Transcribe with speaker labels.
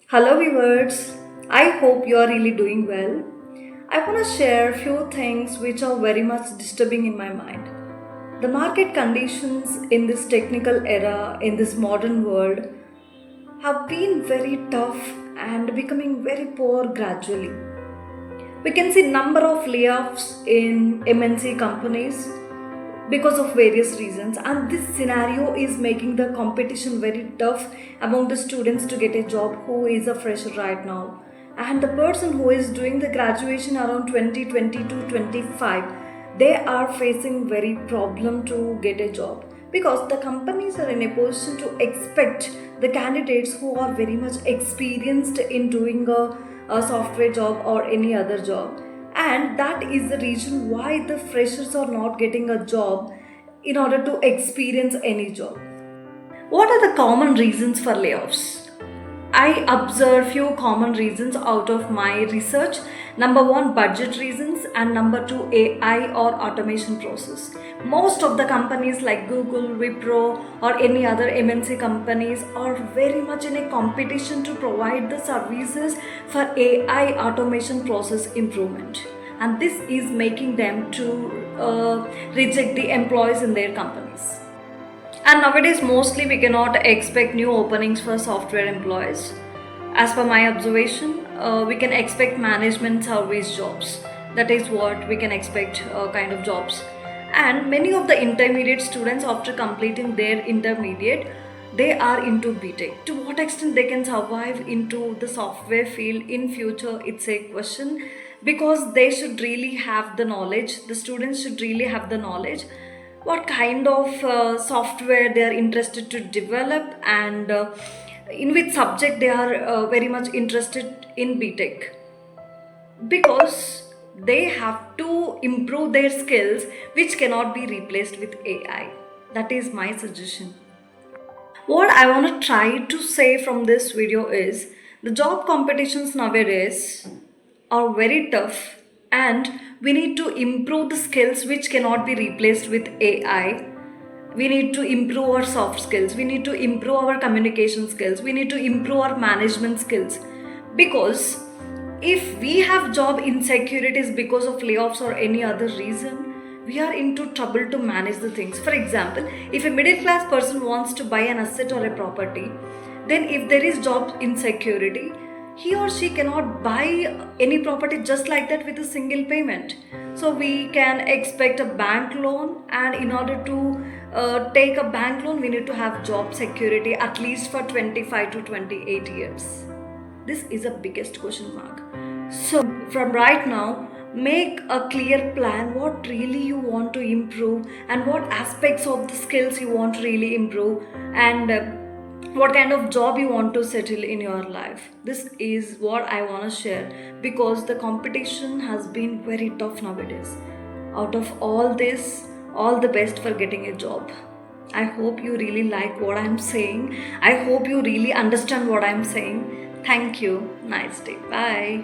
Speaker 1: Hello viewers, I hope you are really doing well. I want to share a few things which are very much disturbing in my mind. The market conditions in this technical era, in this modern world, have been very tough and becoming very poor gradually. We can see number of layoffs in MNC companies because of various reasons, and this scenario is making the competition very tough among the students to get a job who is a fresher right now, and the person who is doing the graduation around 2020 to 25, they are facing very problem to get a job because the companies are in a position to expect the candidates who are very much experienced in doing a software job or any other job, and that is the reason why the freshers are not getting a job in order to experience any job. What are the common reasons for layoffs? I observe few common reasons out of my research. Number one, budget reasons, and number two, AI or automation process. Most of the companies like Google, Wipro, or any other MNC companies are very much in a competition to provide the services for AI automation process improvement. And this is making them to reject the employees in their companies. And nowadays, mostly we cannot expect new openings for software employees. As per my observation, we can expect management service jobs. That is what we can expect kind of jobs. And many of the intermediate students, after completing their intermediate, they are into BTech. To what extent they can survive into the software field in future, it's a question, because they should really have the knowledge. The students should really have the knowledge what kind of software they are interested to develop, and in which subject they are very much interested in BTech, because they have to improve their skills which cannot be replaced with AI. That is my suggestion. What I want to try to say from this video is the job competitions nowadays are very tough, and we need to improve the skills which cannot be replaced with AI. We need to improve our soft skills, we need to improve our communication skills, we need to improve our management skills, because if we have job insecurities because of layoffs or any other reason, we are into trouble to manage the things. For example, if a middle class person wants to buy an asset or a property, then if there is job insecurity, he or she cannot buy any property just like that with a single payment. So we can expect a bank loan, and in order to take a bank loan, we need to have job security at least for 25 to 28 years. This is a biggest question mark. So from right now, make a clear plan what really you want to improve, and what aspects of the skills you want to really improve, and what kind of job you want to settle in your life. This is what I want to share, because the competition has been very tough nowadays. Out of all this, all the best for getting a job. I hope you really like what I'm saying. I hope you really understand what I'm saying. Thank you. Nice day. Bye.